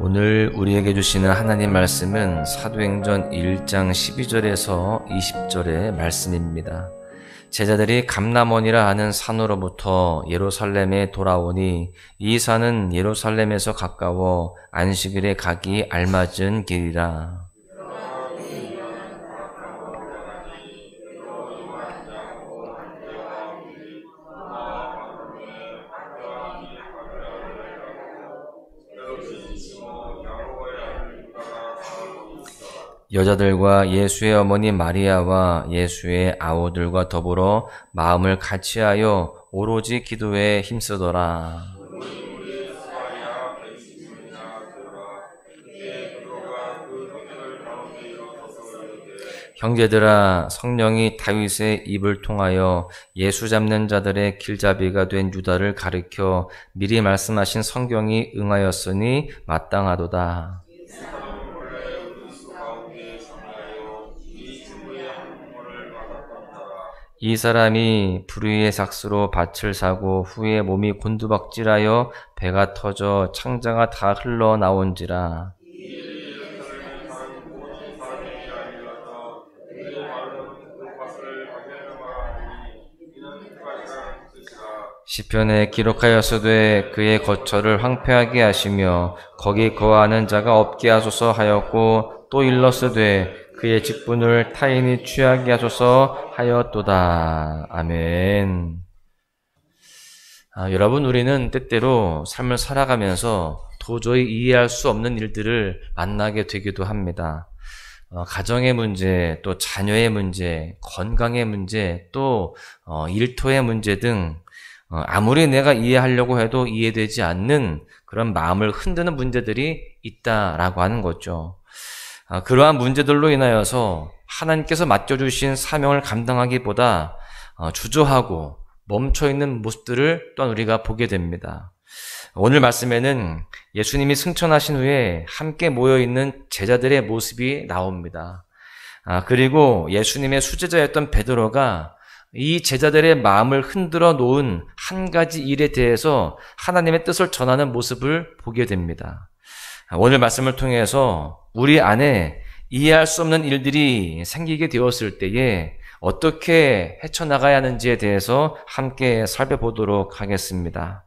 오늘 우리에게 주시는 하나님 말씀은 사도행전 1장 12절에서 20절의 말씀입니다. 제자들이 감람원이라 하는 산으로부터 예루살렘에 돌아오니 이 산은 예루살렘에서 가까워 안식일에 가기 알맞은 길이라. 여자들과 예수의 어머니 마리아와 예수의 아우들과 더불어 마음을 같이하여 오로지 기도에 힘쓰더라. 형제들아, 성령이 다윗의 입을 통하여 예수 잡는 자들의 길잡이가 된 유다를 가리켜 미리 말씀하신 성경이 응하였으니 마땅하도다. 이 사람이 불의의 삭스로 밭을 사고 후에 몸이 곤두박질하여 배가 터져 창자가 다 흘러나온지라. 시편에 기록하였으되 그의 거처를 황폐하게 하시며 거기 거하는 자가 없게 하소서 하였고, 또 일렀으되 그의 직분을 타인이 취하게 하소서 하였도다. 아멘. 여러분, 우리는 때때로 삶을 살아가면서 도저히 이해할 수 없는 일들을 만나게 되기도 합니다. 가정의 문제, 또 자녀의 문제, 건강의 문제, 또 일터의 문제 등 아무리 내가 이해하려고 해도 이해되지 않는 그런 마음을 흔드는 문제들이 있다라고 하는 거죠. 그러한 문제들로 인하여서 하나님께서 맡겨주신 사명을 감당하기보다 주저하고 멈춰있는 모습들을 또한 우리가 보게 됩니다. 오늘 말씀에는 예수님이 승천하신 후에 함께 모여있는 제자들의 모습이 나옵니다. 그리고 예수님의 수제자였던 베드로가 이 제자들의 마음을 흔들어 놓은 한 가지 일에 대해서 하나님의 뜻을 전하는 모습을 보게 됩니다. 오늘 말씀을 통해서 우리 안에 이해할 수 없는 일들이 생기게 되었을 때에 어떻게 헤쳐나가야 하는지에 대해서 함께 살펴보도록 하겠습니다.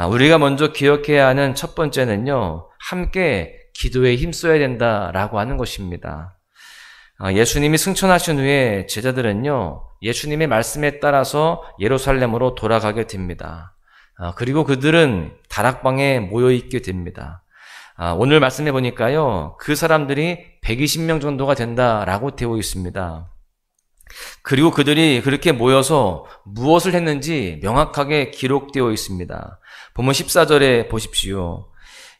우리가 먼저 기억해야 하는 첫 번째는요, 함께 기도에 힘써야 된다라고 하는 것입니다. 예수님이 승천하신 후에 제자들은요, 예수님의 말씀에 따라서 예루살렘으로 돌아가게 됩니다. 그리고 그들은 다락방에 모여있게 됩니다. 오늘 말씀해 보니까요, 그 사람들이 120명 정도가 된다라고 되어 있습니다. 그리고 그들이 그렇게 모여서 무엇을 했는지 명확하게 기록되어 있습니다. 보면 14절에 보십시오.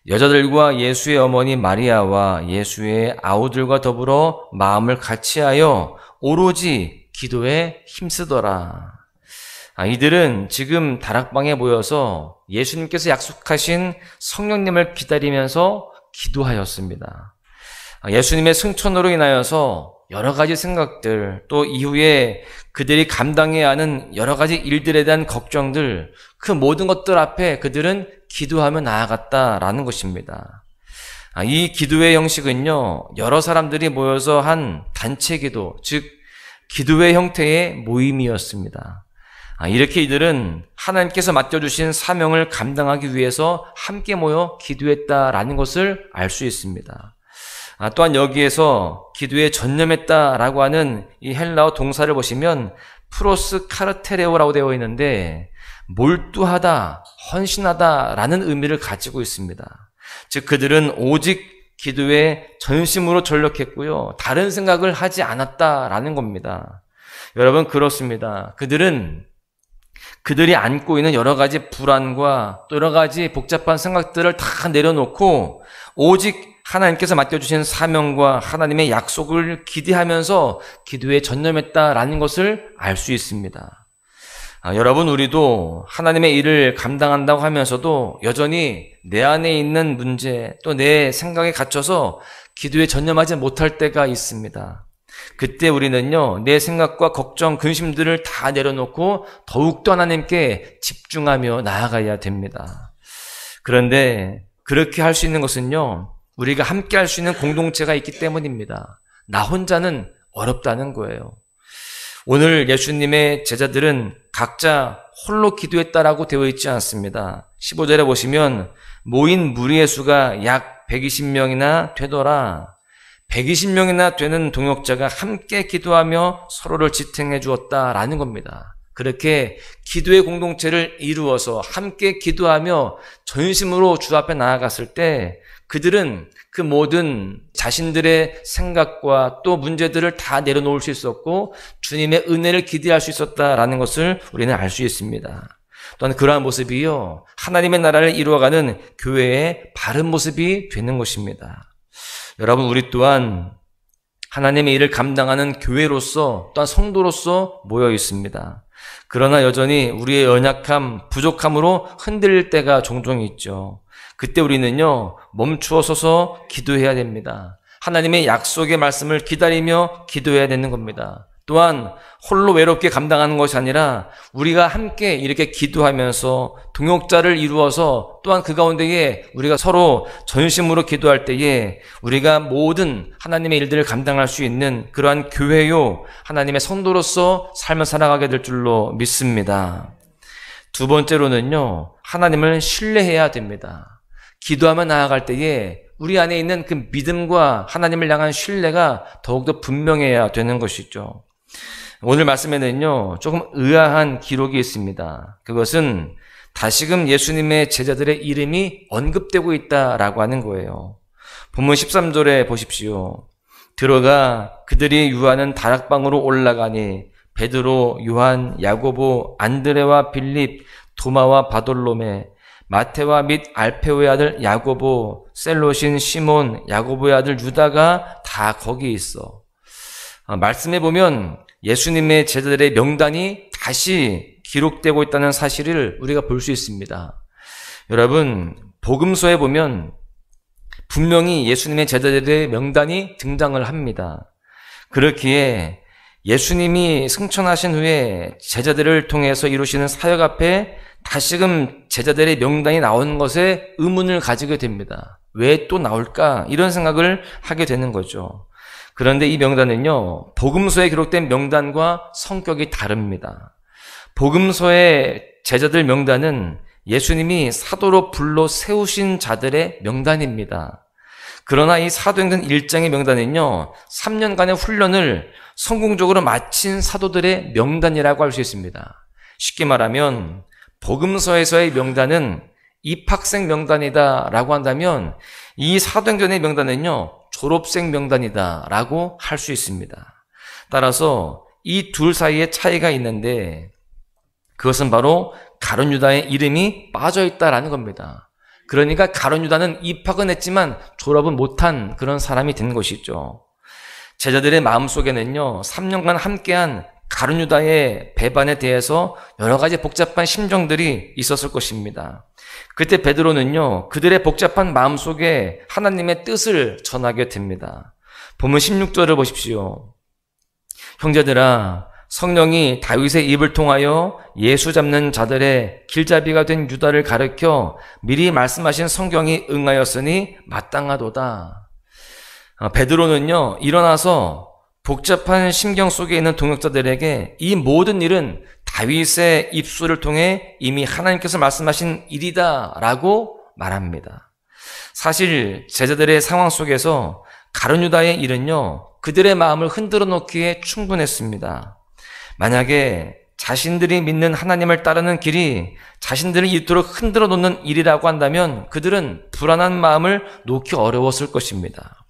여자들과 예수의 어머니 마리아와 예수의 아우들과 더불어 마음을 같이하여 오로지 기도에 힘쓰더라. 이들은 지금 다락방에 모여서 예수님께서 약속하신 성령님을 기다리면서 기도하였습니다. 예수님의 승천으로 인하여서 여러 가지 생각들, 또 이후에 그들이 감당해야 하는 여러 가지 일들에 대한 걱정들, 그 모든 것들 앞에 그들은 기도하며 나아갔다라는 것입니다. 이 기도의 형식은요, 여러 사람들이 모여서 한 단체 기도, 즉 기도의 형태의 모임이었습니다. 이렇게 이들은 하나님께서 맡겨주신 사명을 감당하기 위해서 함께 모여 기도했다라는 것을 알 수 있습니다. 또한 여기에서 기도에 전념했다라고 하는 이 헬라어 동사를 보시면 프로스 카르테레오라고 되어 있는데, 몰두하다, 헌신하다라는 의미를 가지고 있습니다. 즉 그들은 오직 기도에 전심으로 전력했고요, 다른 생각을 하지 않았다라는 겁니다. 여러분, 그렇습니다. 그들이 안고 있는 여러 가지 불안과 또 여러 가지 복잡한 생각들을 다 내려놓고 오직 하나님께서 맡겨주신 사명과 하나님의 약속을 기대하면서 기도에 전념했다라는 것을 알 수 있습니다. 여러분, 우리도 하나님의 일을 감당한다고 하면서도 여전히 내 안에 있는 문제, 또 내 생각에 갇혀서 기도에 전념하지 못할 때가 있습니다. 그때 우리는요, 내 생각과 걱정, 근심들을 다 내려놓고 더욱더 하나님께 집중하며 나아가야 됩니다. 그런데 그렇게 할 수 있는 것은요, 우리가 함께 할 수 있는 공동체가 있기 때문입니다. 나 혼자는 어렵다는 거예요. 오늘 예수님의 제자들은 각자 홀로 기도했다라고 되어 있지 않습니다. 15절에 보시면 모인 무리의 수가 약 120명이나 되더라. 120명이나 되는 동역자가 함께 기도하며 서로를 지탱해 주었다라는 겁니다. 그렇게 기도의 공동체를 이루어서 함께 기도하며 전심으로 주 앞에 나아갔을 때 그들은 그 모든 자신들의 생각과 또 문제들을 다 내려놓을 수 있었고 주님의 은혜를 기대할 수 있었다라는 것을 우리는 알 수 있습니다. 또한 그러한 모습이요, 하나님의 나라를 이루어가는 교회의 바른 모습이 되는 것입니다. 여러분, 우리 또한 하나님의 일을 감당하는 교회로서 또한 성도로서 모여 있습니다. 그러나 여전히 우리의 연약함, 부족함으로 흔들릴 때가 종종 있죠. 그때 우리는요, 멈추어 서서 기도해야 됩니다. 하나님의 약속의 말씀을 기다리며 기도해야 되는 겁니다. 또한 홀로 외롭게 감당하는 것이 아니라 우리가 함께 이렇게 기도하면서 동역자를 이루어서 또한 그 가운데에 우리가 서로 전심으로 기도할 때에 우리가 모든 하나님의 일들을 감당할 수 있는 그러한 교회요, 하나님의 성도로서 삶을 살아가게 될 줄로 믿습니다. 두 번째로는요, 하나님을 신뢰해야 됩니다. 기도하며 나아갈 때에 우리 안에 있는 그 믿음과 하나님을 향한 신뢰가 더욱더 분명해야 되는 것이죠. 오늘 말씀에는요, 조금 의아한 기록이 있습니다. 그것은 다시금 예수님의 제자들의 이름이 언급되고 있다라고 하는 거예요. 본문 13절에 보십시오. 들어가 그들이 유하는 다락방으로 올라가니 베드로, 요한, 야고보, 안드레와 빌립, 도마와 바돌로메, 마테와 및 알페오의 아들 야고보, 셀롯인 시몬, 야고보의 아들 유다가 다 거기 있어. 말씀해 보면 예수님의 제자들의 명단이 다시 기록되고 있다는 사실을 우리가 볼 수 있습니다. 여러분, 복음서에 보면 분명히 예수님의 제자들의 명단이 등장을 합니다. 그렇기에 예수님이 승천하신 후에 제자들을 통해서 이루시는 사역 앞에 다시금 제자들의 명단이 나오는 것에 의문을 가지게 됩니다. 왜 또 나올까? 이런 생각을 하게 되는 거죠. 그런데 이 명단은요, 복음서에 기록된 명단과 성격이 다릅니다. 복음서의 제자들 명단은 예수님이 사도로 불러 세우신 자들의 명단입니다. 그러나 이 사도행전 1장의 명단은요, 3년간의 훈련을 성공적으로 마친 사도들의 명단이라고 할 수 있습니다. 쉽게 말하면 복음서에서의 명단은 입학생 명단이다라고 한다면 이 사도행전의 명단은요, 졸업생 명단이다라고 할 수 있습니다. 따라서 이 둘 사이에 차이가 있는데 그것은 바로 가룟 유다의 이름이 빠져 있다라는 겁니다. 그러니까 가룟 유다는 입학은 했지만 졸업은 못한 그런 사람이 된 것이죠. 제자들의 마음속에는요, 3년간 함께한 가룟 유다의 배반에 대해서 여러 가지 복잡한 심정들이 있었을 것입니다. 그때 베드로는요, 그들의 복잡한 마음속에 하나님의 뜻을 전하게 됩니다. 본문 16절을 보십시오. 형제들아, 성령이 다윗의 입을 통하여 예수 잡는 자들의 길잡이가 된 유다를 가르쳐 미리 말씀하신 성경이 응하였으니 마땅하도다. 베드로는요, 일어나서 복잡한 심경 속에 있는 동역자들에게 이 모든 일은 다윗의 입술을 통해 이미 하나님께서 말씀하신 일이다라고 말합니다. 사실 제자들의 상황 속에서 가룟 유다의 일은요, 그들의 마음을 흔들어 놓기에 충분했습니다. 만약에 자신들이 믿는 하나님을 따르는 길이 자신들을 이토록 흔들어 놓는 일이라고 한다면 그들은 불안한 마음을 놓기 어려웠을 것입니다.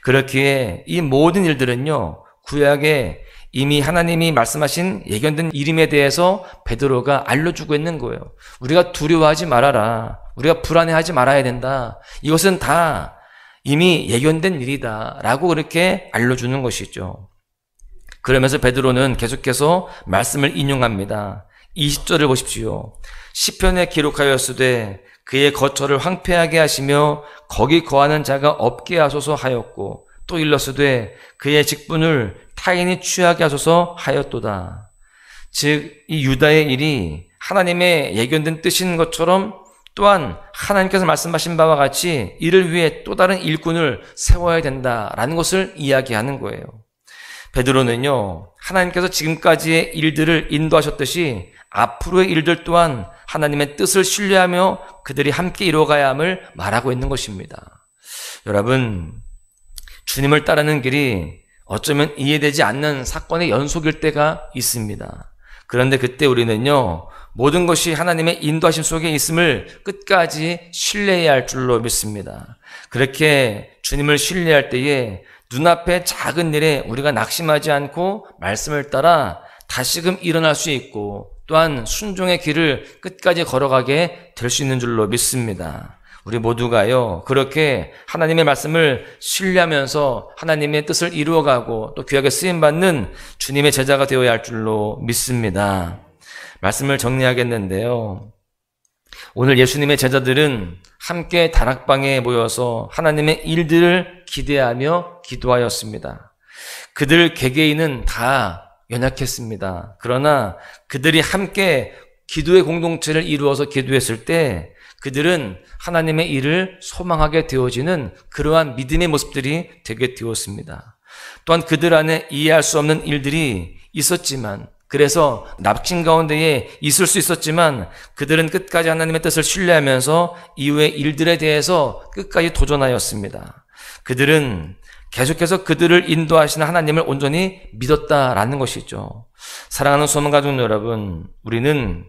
그렇기에 이 모든 일들은요, 구약에 이미 하나님이 말씀하신 예견된 이름에 대해서 베드로가 알려주고 있는 거예요. 우리가 두려워하지 말아라. 우리가 불안해하지 말아야 된다. 이것은 다 이미 예견된 일이다 라고 그렇게 알려주는 것이죠. 그러면서 베드로는 계속해서 말씀을 인용합니다. 20절을 보십시오. 시편에 기록하였으되 그의 거처를 황폐하게 하시며 거기 거하는 자가 없게 하소서 하였고 또 일렀으되 그의 직분을 타인이 취하게 하소서 하였도다. 즉 이 유다의 일이 하나님의 예견된 뜻인 것처럼 또한 하나님께서 말씀하신 바와 같이 이를 위해 또 다른 일꾼을 세워야 된다라는 것을 이야기하는 거예요. 베드로는요, 하나님께서 지금까지의 일들을 인도하셨듯이 앞으로의 일들 또한 하나님의 뜻을 신뢰하며 그들이 함께 이루어가야 함을 말하고 있는 것입니다. 여러분, 주님을 따르는 길이 어쩌면 이해되지 않는 사건의 연속일 때가 있습니다. 그런데 그때 우리는요, 모든 것이 하나님의 인도하심 속에 있음을 끝까지 신뢰해야 할 줄로 믿습니다. 그렇게 주님을 신뢰할 때에 눈앞의 작은 일에 우리가 낙심하지 않고 말씀을 따라 다시금 일어날 수 있고 또한 순종의 길을 끝까지 걸어가게 될 수 있는 줄로 믿습니다. 우리 모두가요, 그렇게 하나님의 말씀을 신뢰하면서 하나님의 뜻을 이루어가고 또 귀하게 쓰임받는 주님의 제자가 되어야 할 줄로 믿습니다. 말씀을 정리하겠는데요. 오늘 예수님의 제자들은 함께 다락방에 모여서 하나님의 일들을 기대하며 기도하였습니다. 그들 개개인은 다 연약했습니다. 그러나 그들이 함께 기도의 공동체를 이루어서 기도했을 때 그들은 하나님의 일을 소망하게 되어지는 그러한 믿음의 모습들이 되게 되었습니다. 또한 그들 안에 이해할 수 없는 일들이 있었지만, 그래서 납친 가운데에 있을 수 있었지만 그들은 끝까지 하나님의 뜻을 신뢰하면서 이후의 일들에 대해서 끝까지 도전하였습니다. 그들은 계속해서 그들을 인도하시는 하나님을 온전히 믿었다라는 것이죠. 사랑하는 소망가족 여러분, 우리는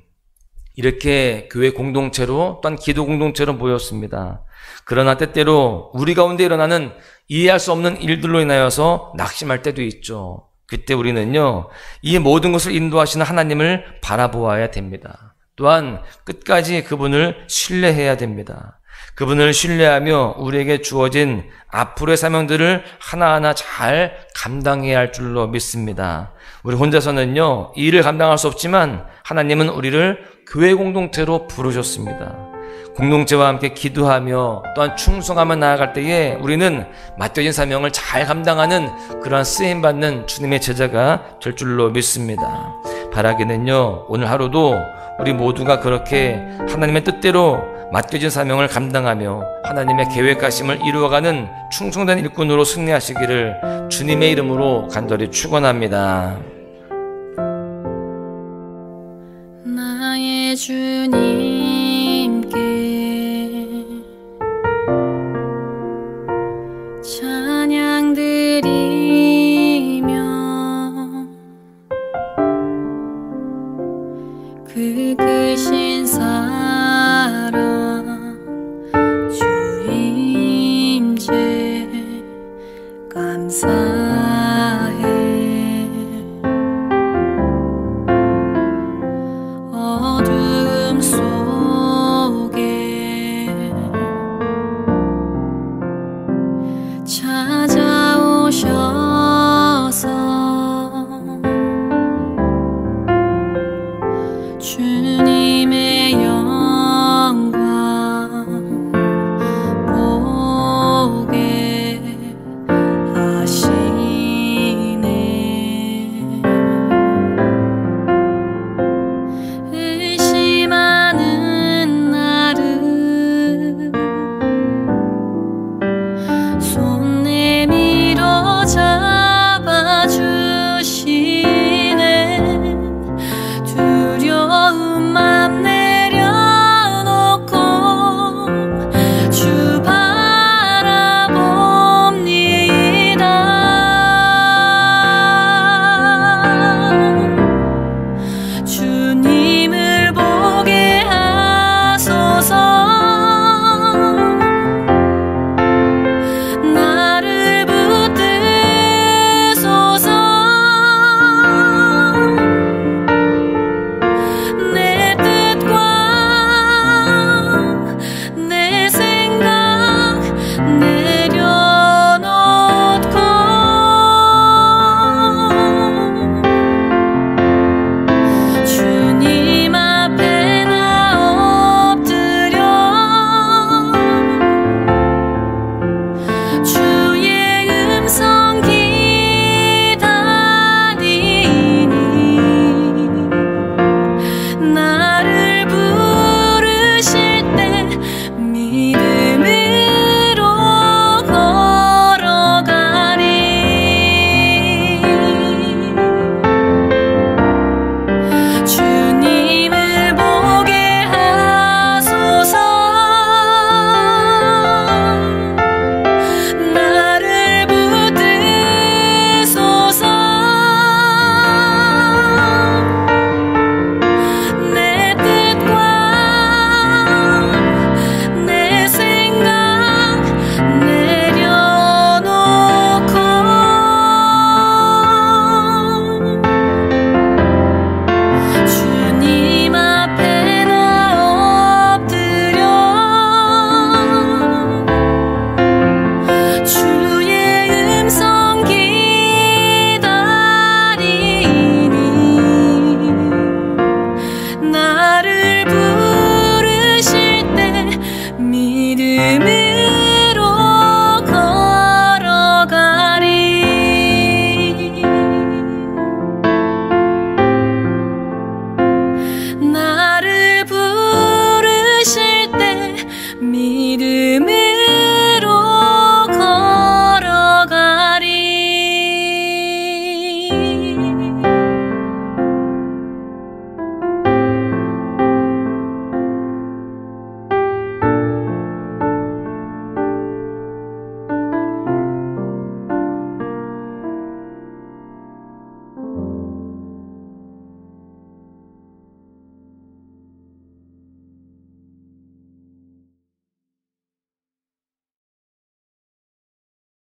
이렇게 교회 공동체로 또한 기도 공동체로 모였습니다. 그러나 때때로 우리 가운데 일어나는 이해할 수 없는 일들로 인하여서 낙심할 때도 있죠. 그때 우리는요, 이 모든 것을 인도하시는 하나님을 바라보아야 됩니다. 또한 끝까지 그분을 신뢰해야 됩니다. 그분을 신뢰하며 우리에게 주어진 앞으로의 사명들을 하나하나 잘 감당해야 할 줄로 믿습니다. 우리 혼자서는요, 이 일을 감당할 수 없지만 하나님은 우리를 교회 공동체로 부르셨습니다. 공동체와 함께 기도하며 또한 충성하며 나아갈 때에 우리는 맡겨진 사명을 잘 감당하는 그러한 쓰임받는 주님의 제자가 될 줄로 믿습니다. 바라기는요, 오늘 하루도 우리 모두가 그렇게 하나님의 뜻대로 맡겨진 사명을 감당하며 하나님의 계획하심을 이루어가는 충성된 일꾼으로 승리하시기를 주님의 이름으로 간절히 축원합니다. 나의 주님께 찬양 드리며 그 크신 사랑 주임제 감사해. 어둠 속에 찾아오셔서 주님의 영광 보게 하시네. 의심하는 나를 손 내밀어 잡아주시네. 두려움만 내려놓고 주 바라봅니다. 주님을 보게 하소서. 나를 붙드소서. 내 뜻과 내 생각 내려놓고 주님 앞에 나 엎드려 주의 음성 기다리니 나